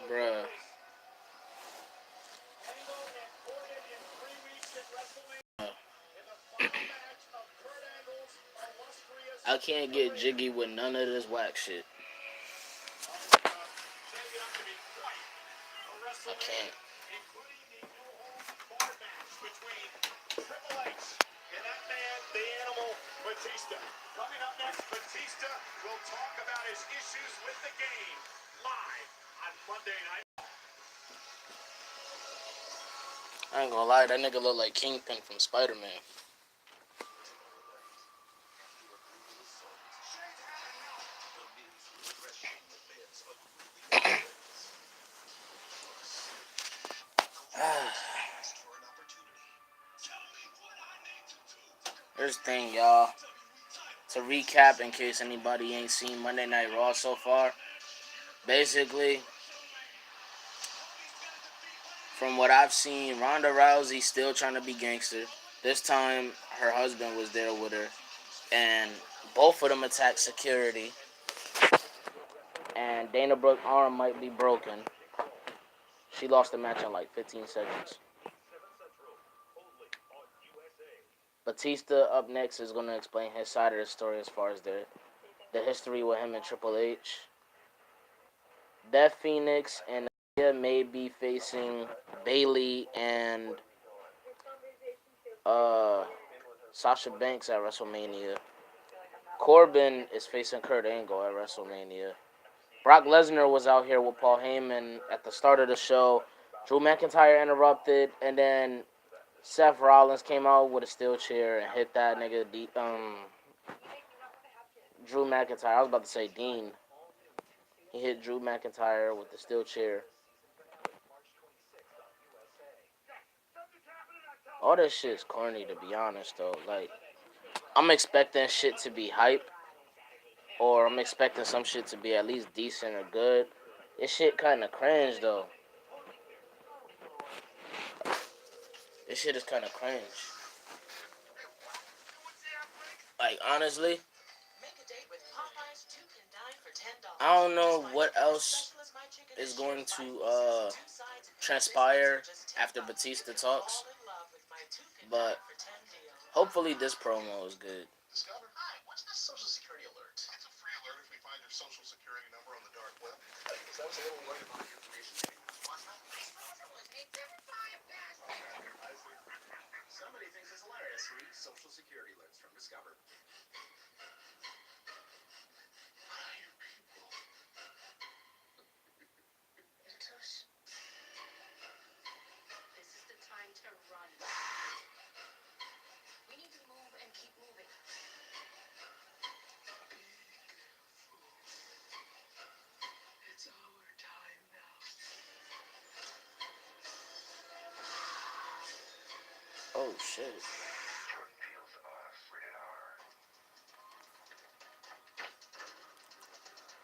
Bruh. I can't get jiggy with none of this whack shit. I can't. Batista. Coming up next, Batista will talk about his issues with the game live on Monday night. I ain't gonna lie, that nigga look like Kingpin from Spider-Man. Here's the thing, y'all. To recap, in case anybody ain't seen Monday Night Raw so far, basically, from what I've seen, Ronda Rousey still trying to be gangster. This time, her husband was there with her, and both of them attacked security. And Dana Brooke's arm might be broken. She lost the match in like 15 seconds. Batista up next is going to explain his side of the story as far as the history with him and Triple H. Beth Phoenix and Nia may be facing Bayley and Sasha Banks at WrestleMania. Corbin is facing Kurt Angle at WrestleMania. Brock Lesnar was out here with Paul Heyman at the start of the show. Drew McIntyre interrupted, and then Seth Rollins came out with a steel chair and hit that nigga, Drew McIntyre. I was about to say Dean. He hit Drew McIntyre with the steel chair. All this shit's corny, to be honest, though. Like, I'm expecting shit to be hype, or I'm expecting some shit to be at least decent or good. This shit kind of cringe, though. This shit is kind of cringe. Like, honestly, I don't know what else is going to transpire after Batista talks, but hopefully this promo is good. Discover, hi, what's this social security alert? It's a free alert if we find your social security number on the dark web. Because I was a little worried about your information. Somebody thinks it's hilarious. Free social security alerts from Discover. This is the time to run. We need to move and keep moving. It's our time now. Oh, shit.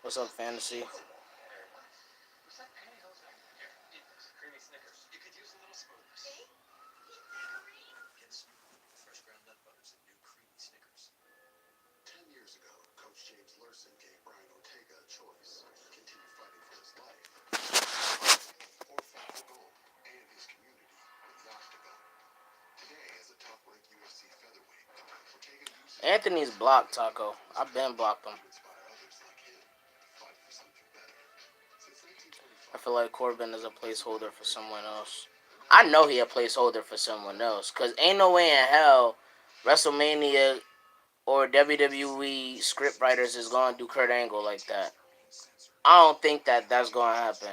What's up, Fantasy? Creamy Snickers. You could use a little smoothness. Get smooth, fresh ground nut butters and new creamy Snickers. 10 years ago, Coach James Larson gave Brian Ortega a choice: continue fighting for his life, or fight for gold and his community with the Octagon. Today, as a top-ranked UFC featherweight, Ortega uses Anthony's blocked, Taco. I've been blocked him. to inspire others like him to fight for something better. Since 1925, I feel like Corbin is a placeholder for someone else. I know he a placeholder for someone else, because ain't no way in hell WrestleMania or WWE scriptwriters is going to do Kurt Angle like that. I don't think that that's going to happen.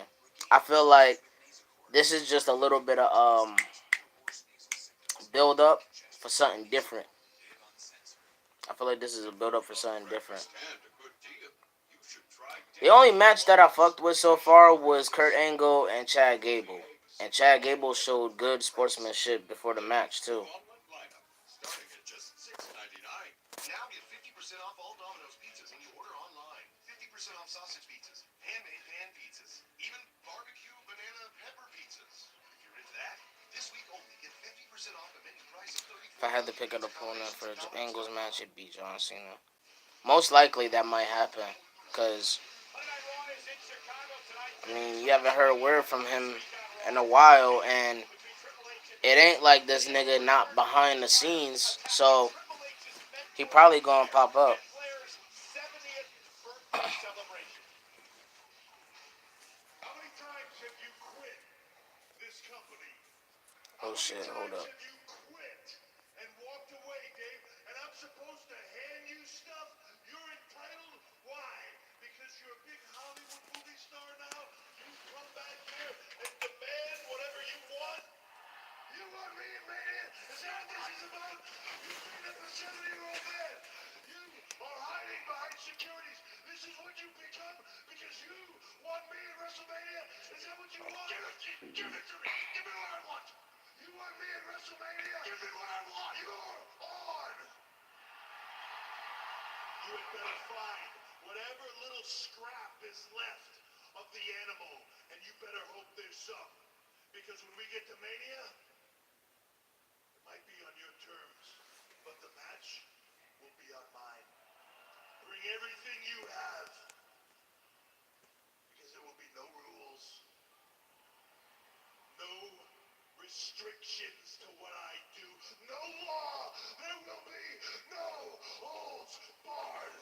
I feel like this is just a little bit of build up for something different. I feel like this is a build up for something different. The only match that I fucked with so far was Kurt Angle and Chad Gable. And Chad Gable showed good sportsmanship before the match, too. starting at just $6.99. Now get 50% off all Domino's pizzas when you order online. 50% off sausage pizzas, handmade pan pizzas, even barbecue banana pepper If I had to pick an opponent for the Angles match, it'd be John Cena. Most likely that might happen. Because, I mean, you haven't heard a word from him in a while. And it ain't like this nigga not behind the scenes. So, he probably gonna pop up. How many times have you quit this company? Oh shit, hold up. Have you quit and walked away, Dave? And I'm supposed to hand you stuff? You're entitled? Why? Because you're a big Hollywood movie star now? You come back here and demand whatever you want? You want me in Mania? Is that what this is about? You beat up a 70-year-old man. You are hiding behind securities. This is what you become because you want me in WrestleMania? Is that what you want? Give it to me. Give me what I want. You want me in WrestleMania? Give me what I want. You're on. You had better find whatever little scrap is left of the animal, and you better hope there's some. Because when we get to Mania, it might be on your terms, but the match will be on mine. Bring everything you have, because there will be no rules, no restrictions to what I do, no law. There will be no holds barred.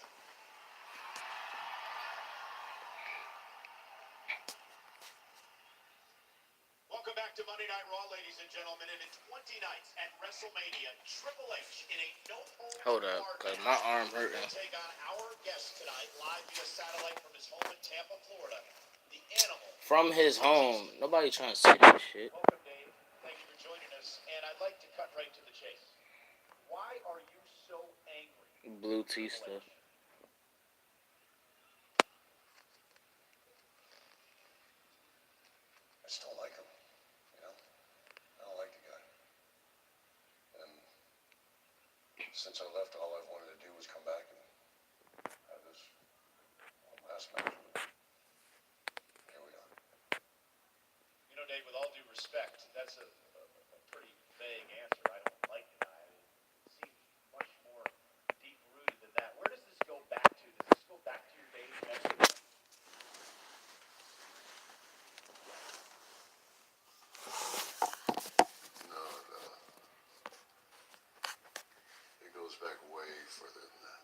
Welcome back to Monday Night Raw, ladies and gentlemen. And in 20 nights at WrestleMania, Triple H in a Hold up, cause my arm hurting. will take on our guest tonight, live via satellite from his home in Tampa, Florida. The Animal. From his home. Nobody trying to say that shit. Welcome, Dave. Thank you for joining us. And I'd like to cut right to the chase. Why are you so angry? Blue tea stuff. I just don't like him. You know? I don't like the guy. And since I left, all I've wanted to do was come back and have this last match with him. Here we are. You know, Dave, with all due respect, that's a pretty vague answer. I don't like the guy. It seems much more deep-rooted than that. Where does this go back to? Does this go back to your days in Mexico? No, it goes back way further than that.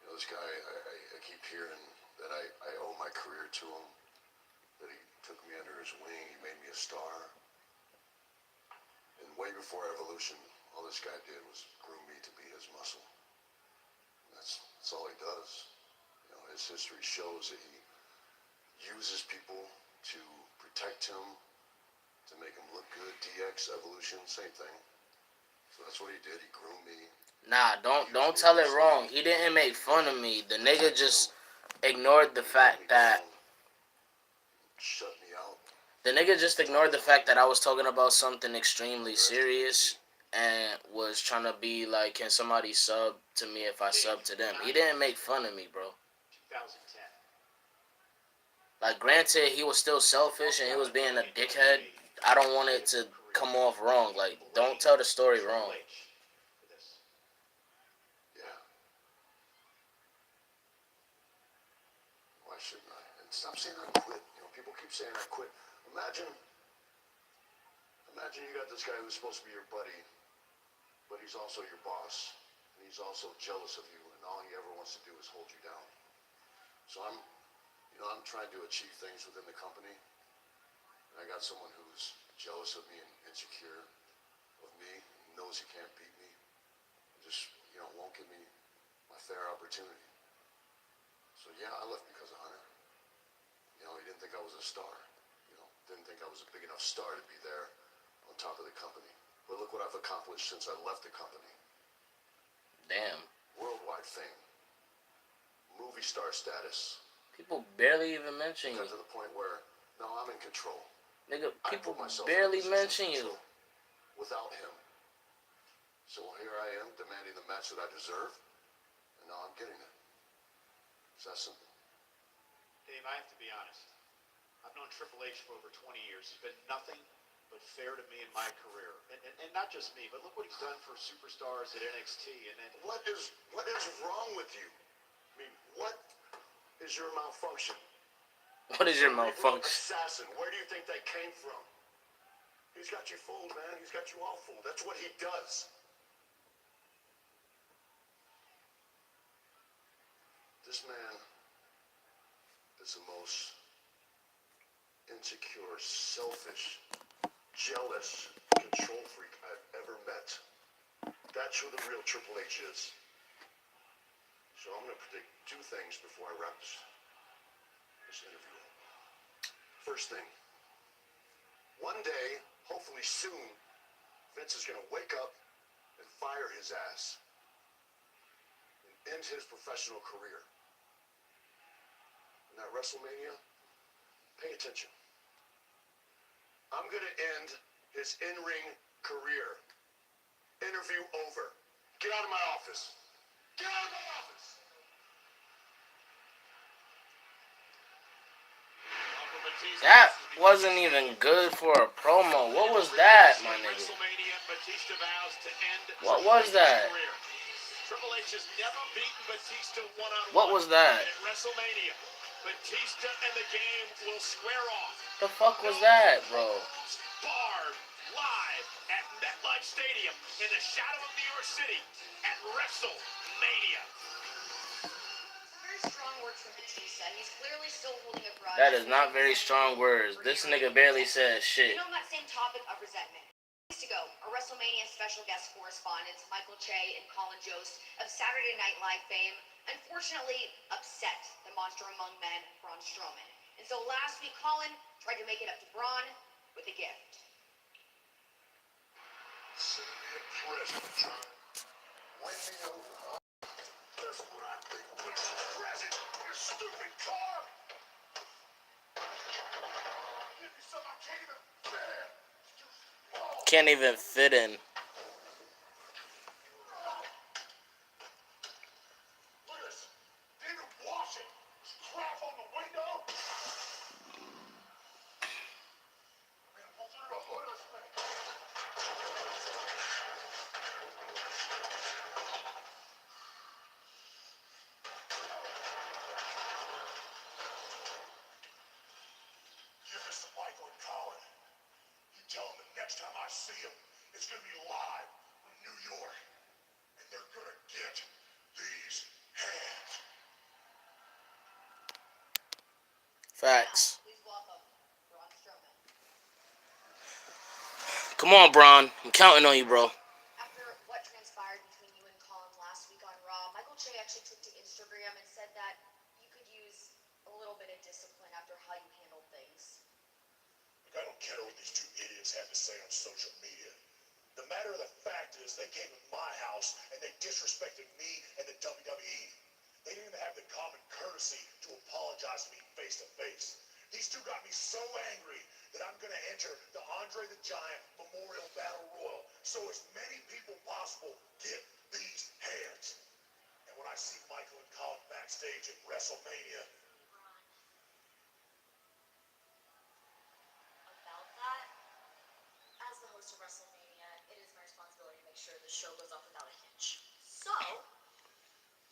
You know, this guy, I keep hearing that I owe my career to him, that he took me under his wing, he made me a star. And way before Evolution, all this guy did was groom me to be his muscle. And that's all he does. You know, his history shows that he uses people to protect him, to make him look good. DX, Evolution, same thing. So that's what he did. He groomed me. Nah, don't tell it wrong. He didn't make fun of me. The nigga just ignored the fact that Shut me out. the nigga just ignored the fact that I was talking about something extremely serious and was trying to be like, can somebody sub to me if I sub to them? He didn't make fun of me, bro. 2010. Like, granted, he was still selfish and he was being a dickhead. I don't want it to come off wrong. Like, don't tell the story wrong. Yeah. Why shouldn't I? And stop saying I quit. You know, people keep saying I quit. Imagine you got this guy who's supposed to be your buddy, but he's also your boss, and he's also jealous of you, and all he ever wants to do is hold you down. So I'm trying to achieve things within the company, and I got someone who's jealous of me and insecure of me, and knows he can't beat me, and just, won't give me my fair opportunity. So yeah, I left because of Hunter. He didn't think I was a star. Didn't think I was a big enough star to be there on top of the company. But look what I've accomplished since I left the company. Damn. Worldwide fame. Movie star status. People barely even mention you. Got to the point where now I'm in control. Nigga, people I put myself barely in a position mention you. of control without him. So here I am demanding the match that I deserve, and now I'm getting it. It's that simple. Dave, I have to be honest. I've known Triple H for over 20 years. There's been nothing but fair to me in my career. And not just me, but look what he's done for superstars at NXT. And then What is wrong with you? I mean, what is your malfunction? What is your Cerebral malfunction? assassin. Where do you think that came from? He's got you fooled, man. He's got you all fooled. That's what he does. This man is the most insecure, selfish, jealous, control freak I've ever met. That's who the real Triple H is. So I'm going to predict two things before I wrap this interview up. First thing, one day, hopefully soon, Vince is going to wake up and fire his ass and end his professional career. And at WrestleMania, pay attention. I'm going to end his in-ring career. Interview over. Get out of my office. Get out of my office. That wasn't even good for a promo. What was that, my nigga? What was that? Triple H has never beaten Batista one-on-one. What was that? At WrestleMania, Batista and the game will square off. The fuck was that, bro? Barred live at MetLife Stadium in the shadow of New York City at WrestleMania. Very strong words from Batista. He's clearly still holding a grudge. That is not very strong words. This nigga barely said shit. You know, on that same topic of resentment. Weeks ago, our WrestleMania special guest correspondents, Michael Che and Colin Jost of Saturday Night Live fame, unfortunately upset the monster among men, Braun Strowman. And so last week, Colin tried to make it up to Braun with a gift. Send me a present, John. Win me over, huh? That's what I think. What's a present? You stupid car! Give me some I can't even fit in. Can't even fit in. Look at this. Didn't even wash it. There's crap on the window. I'm gonna pull through the hood of this thing. Give this to Michael and Colin. You tell them the next time I see them, it's gonna be live from New York. And they're gonna get these hands. Facts. Please welcome Braun Strowman. Come on, Braun. I'm counting on you, bro. After what transpired between you and Colin last week on Raw, Michael Che actually took to Instagram and said that you could use a little bit of discipline after how you handled things. Look, I don't care what these two idiots have to say on social media. The matter of the fact is they came to my house and they disrespected me and the WWE. They didn't even have the common courtesy to apologize to me face to face. These two got me so angry that I'm going to enter the Andre the Giant Memorial Battle Royal so as many people possible get these hands. And when I see Michael and Colin backstage at WrestleMania, About that, as the host of WrestleMania, it is my responsibility to make sure the show goes off without a hitch. So,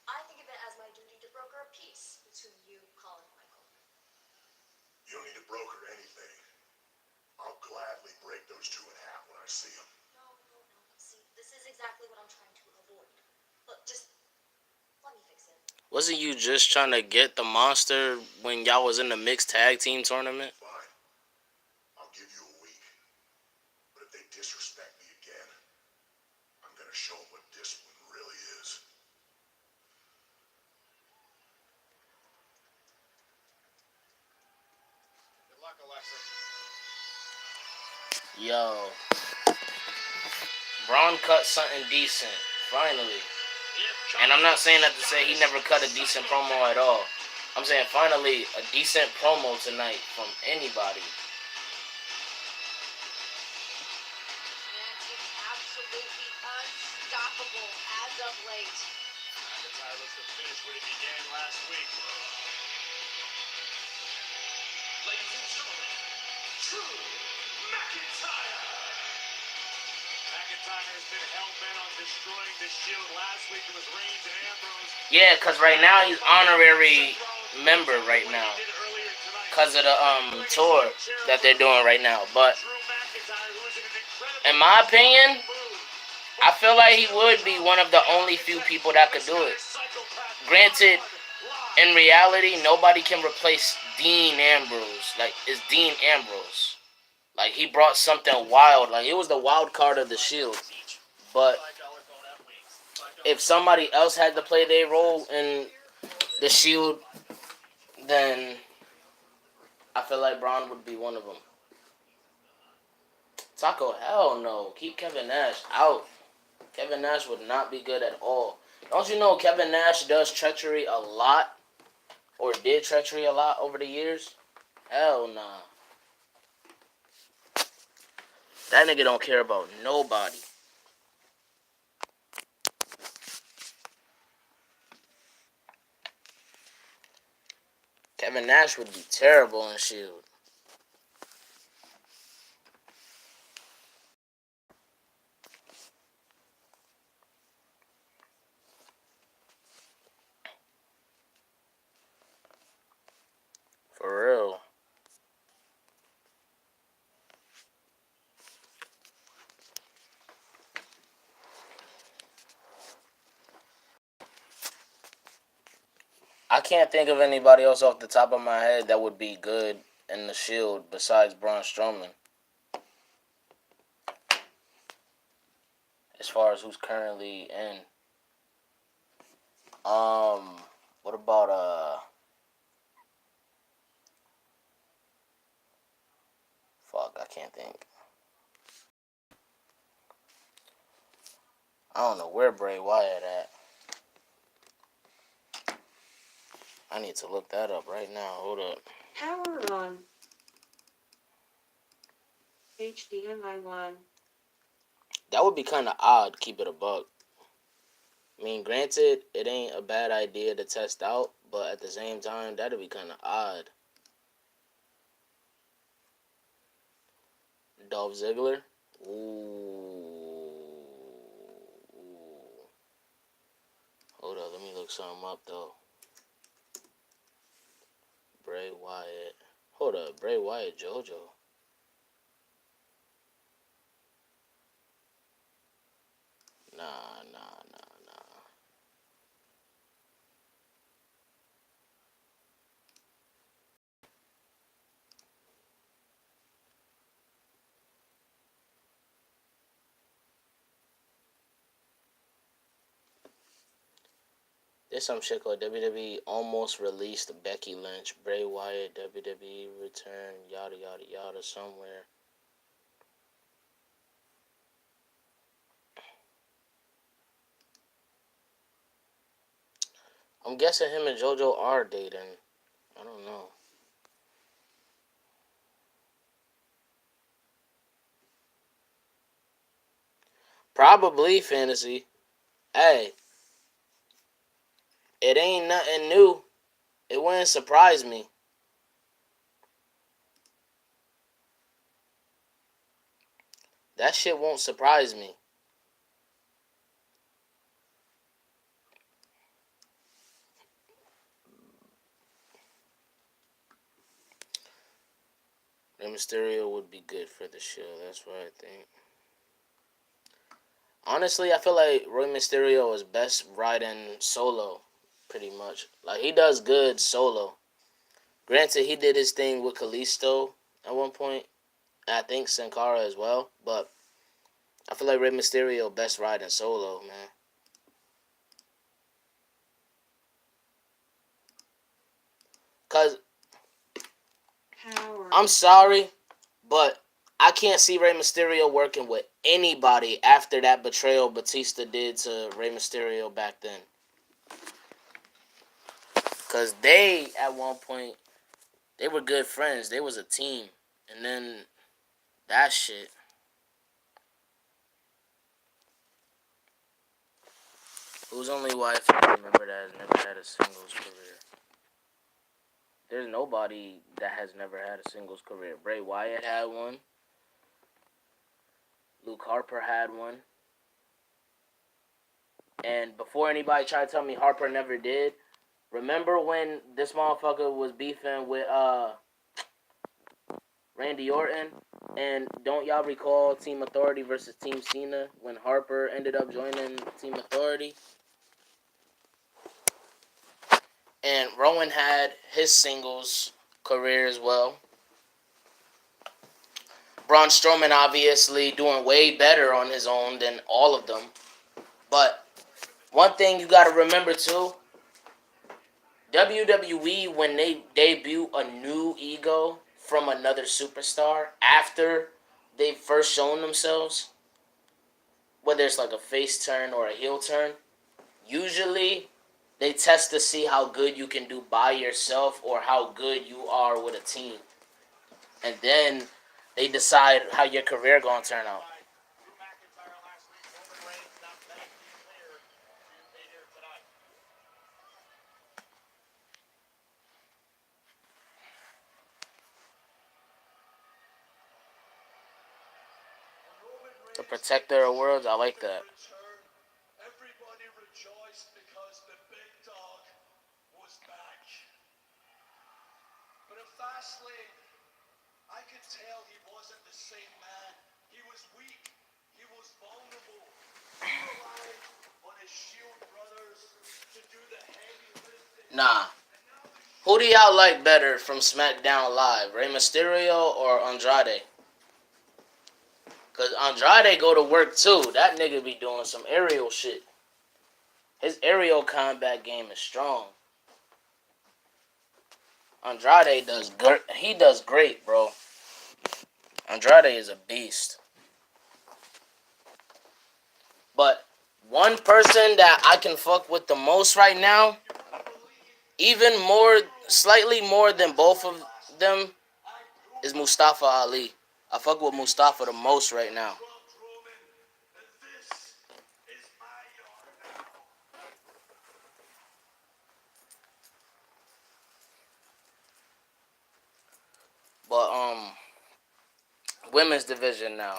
I think of it as my duty to broker a peace between you, Colin, and Michael. you don't need to broker anything. I'll gladly break those two in half when I see them. No. See, this is exactly what I'm trying to avoid. Look, just let me fix it. Wasn't you just trying to get the monster when y'all was in the mixed tag team tournament? Fine. I'll give you a week. But if they disrespect me again, I'm going to show them what discipline really is. good luck, Alexa. Yo. Braun cut something decent. Finally. And I'm not saying that to say he never cut a decent promo at all. I'm saying finally a decent promo tonight from anybody. Man seems absolutely unstoppable as of late. McIntyre looks to finish what he began last week. Ladies and gentlemen, Drew McIntyre. Yeah, because right now he's honorary member right now. Because of the tour that they're doing right now. But in my opinion, I feel like he would be one of the only few people that could do it. Granted, in reality, nobody can replace Dean Ambrose. Like, it's Dean Ambrose. Like, he brought something wild. Like, it was the wild card of the Shield. But if somebody else had to play their role in the Shield, then I feel like Braun would be one of them. Taco, hell no. Keep Kevin Nash out. Kevin Nash would not be good at all. Don't you know Kevin Nash does treachery a lot? Or did treachery a lot over the years? Hell nah. That nigga don't care about nobody. Kevin Nash would be terrible in Shield. For real. I can't think of anybody else off the top of my head that would be good in the Shield besides Braun Strowman. As far as who's currently in. What about fuck, I can't think. I don't know where Bray Wyatt at. I need to look that up right now. Hold up. Power on. HDMI 1. That would be kind of odd, keep it a buck. I mean, granted, it ain't a bad idea to test out, but at the same time, that'd be kind of odd. Dolph Ziggler? Ooh. Hold up, let me look something up, though. Bray Wyatt. Hold up, Bray Wyatt, JoJo. Nah. There's some shit called WWE almost released Becky Lynch, Bray Wyatt, WWE return, yada yada yada somewhere. I'm guessing him and JoJo are dating. I don't know. Probably fantasy. Hey, it ain't nothing new. It wouldn't surprise me. That shit won't surprise me. Rey Mysterio would be good for the show. That's what I think. Honestly, I feel like Rey Mysterio is best riding solo, pretty much. Like, he does good solo. Granted, he did his thing with Kalisto at one point. And I think Sin Cara as well. But I feel like Rey Mysterio best riding solo, man. Because, Power. I'm sorry, but I can't see Rey Mysterio working with anybody after that betrayal Batista did to Rey Mysterio back then. Because they, at one point, they were good friends. They was a team. And then that shit. Whose only wife I remember that has never had a singles career? There's nobody that has never had a singles career. Bray Wyatt had one. Luke Harper had one. And before anybody try to tell me Harper never did, remember when this motherfucker was beefing with Randy Orton? And don't y'all recall Team Authority versus Team Cena when Harper ended up joining Team Authority? And Rowan had his singles career as well. Braun Strowman obviously doing way better on his own than all of them. But one thing you gotta remember too, WWE, when they debut a new ego from another superstar after they've first shown themselves, whether it's like a face turn or a heel turn, usually they test to see how good you can do by yourself or how good you are with a team. And then they decide how your career gonna turn out. The protector of worlds, I like that. Everybody rejoiced because the big dog was back. But at Fastlane, I could tell he wasn't the same man. He was weak. He was vulnerable. He relied on his Shield brothers to do the heavy lifting. Nah. Who do y'all like better from SmackDown Live? Rey Mysterio or Andrade? Because Andrade go to work too. That nigga be doing some aerial shit. His aerial combat game is strong. Andrade does great, bro. Andrade is a beast. But one person that I can fuck with the most right now, even more, slightly more than both of them, is Mustafa Ali. I fuck with Mustafa the most right now. But women's division now.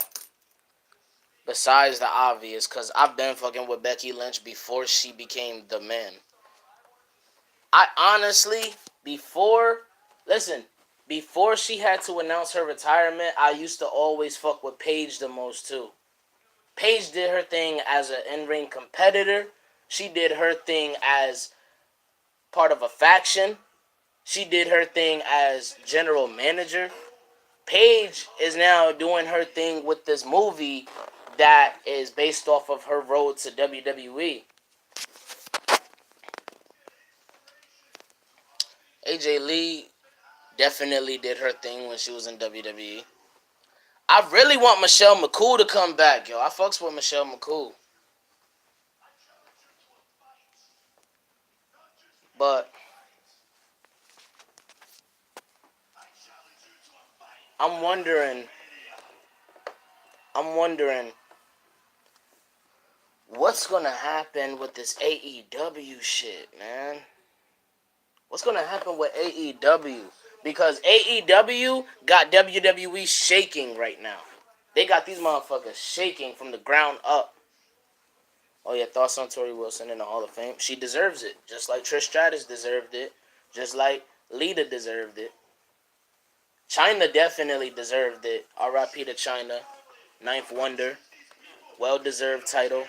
Besides the obvious, cause I've been fucking with Becky Lynch before she became the man. I honestly, before she had to announce her retirement, I used to always fuck with Paige the most too. Paige did her thing as an in-ring competitor. She did her thing as part of a faction. She did her thing as general manager. Paige is now doing her thing with this movie that is based off of her road to WWE. AJ Lee definitely did her thing when she was in WWE. I really want Michelle McCool to come back, yo. I fucks with Michelle McCool. But I'm wondering what's gonna happen with this AEW shit, man. What's gonna happen with AEW? Because AEW got WWE shaking right now. They got these motherfuckers shaking from the ground up. Oh yeah, thoughts on Tori Wilson in the Hall of Fame? She deserves it, just like Trish Stratus deserved it, just like Lita deserved it. China definitely deserved it. R.I.P. to China, Ninth Wonder, well-deserved title.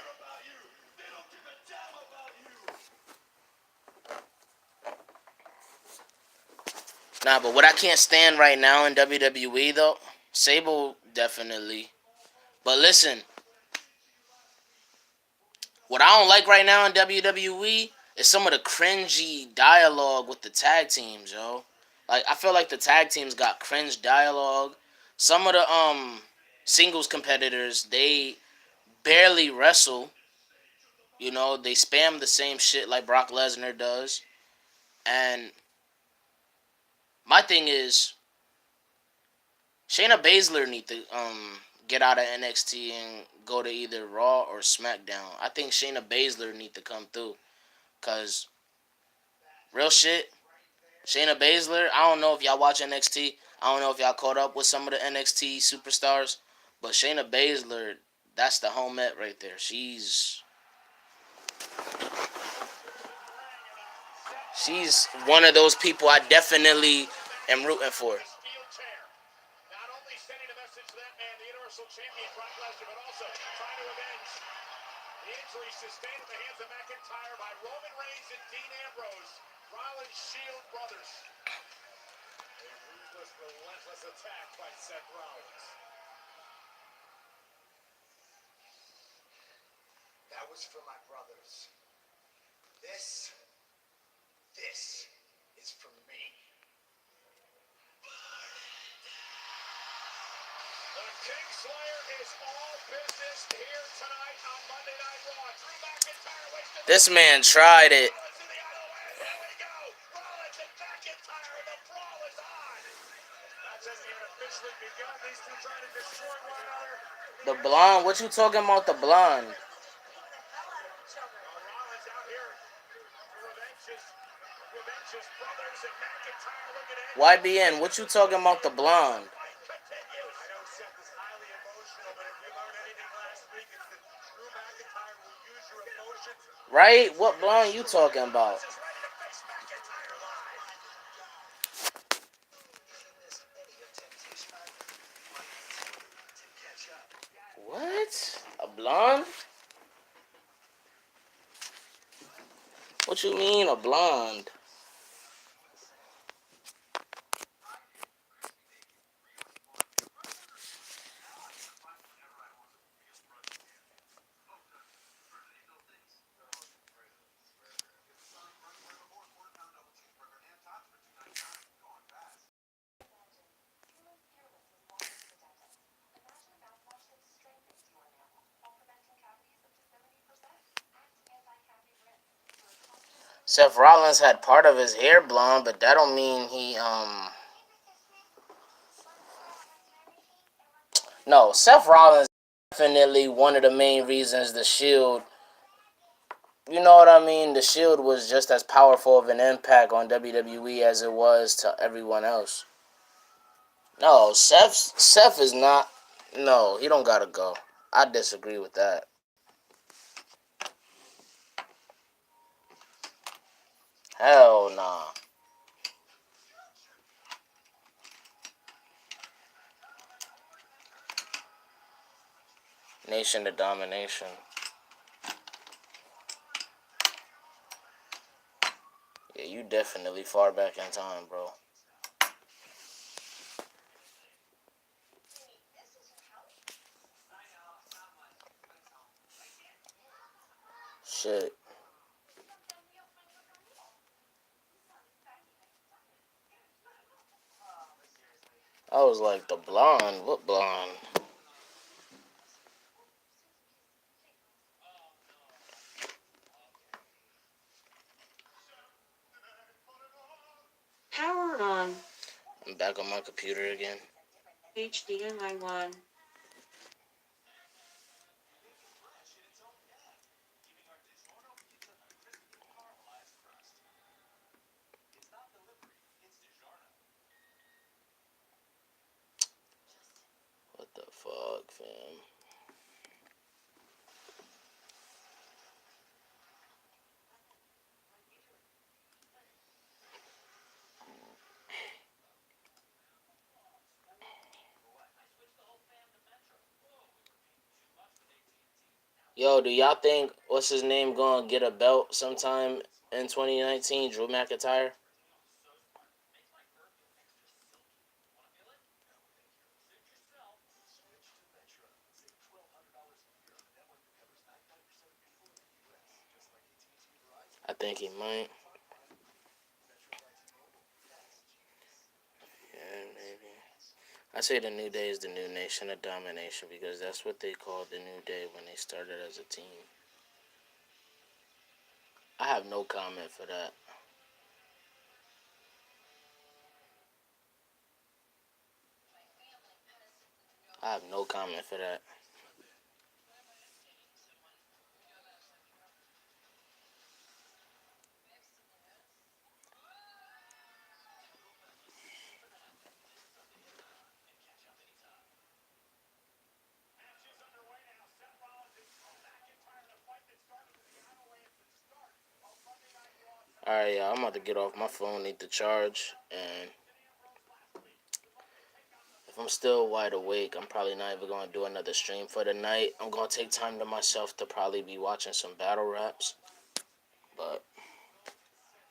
Nah, but what I can't stand right now in WWE though, Sable definitely. But listen, what I don't like right now in WWE is some of the cringy dialogue with the tag teams, yo. Like I feel like the tag teams got cringe dialogue. Some of the singles competitors, they barely wrestle. You know, they spam the same shit like Brock Lesnar does. And my thing is Shayna Baszler need to get out of NXT and go to either Raw or SmackDown. I think Shayna Baszler need to come through. Cause real shit, Shayna Baszler, I don't know if y'all watch NXT. I don't know if y'all caught up with some of the NXT superstars. But Shayna Baszler, that's the homette right there. She's She's one of those people I definitely am rooting for. Steel chair. Not only sending a message to that man, the Universal Champion Brock Lesnar, but also trying to avenge the injury sustained at the hands of McIntyre by Roman Reigns and Dean Ambrose, Rollins Shield brothers. A ruthless, relentless attack by Seth Rollins. That was for my brothers. This is for me. The Kingslayer is all business here tonight on Monday Night Raw. Drew McIntyre wasted This man tried it. Rollins in the other way. Here we go. Rollins and McIntyre, and the brawl is on. Match hasn't even officially begun. These two trying to destroy one another. The blonde, what you talking about the blonde? Rollins out here to revenge his brothers, and McIntyre looking at YBN, what you talking about the blonde? fight continues. I know Seth is highly emotional, but if you learned anything last week, it's that Drew McIntyre will use your emotions. Right? What blonde you talking about? Is ready to face McIntyre live. What? A blonde? What you mean a blonde? Seth Rollins had part of his hair blonde, but that don't mean he No, Seth Rollins is definitely one of the main reasons the Shield, you know what I mean? The Shield was just as powerful of an impact on WWE as it was to everyone else. No, Seth is not. No, he don't gotta go. I disagree with that. Hell nah. Nation to domination. Yeah, you definitely far back in time, bro. Shit. I was like, the blonde? What blonde? Power on. I'm back on my computer again. HDMI 1. What the fuck, fam? Yo, do y'all think what's his name gonna get a belt sometime in 2019? Drew McIntyre? I think he might. Yeah, maybe. I say the New Day is the new Nation of Domination because that's what they called the New Day when they started as a team. I have no comment for that. I have no comment for that. Alright, yeah, I'm about to get off my phone, need to charge, and if I'm still wide awake, I'm probably not even going to do another stream for the night. I'm going to take time to myself to probably be watching some battle raps, but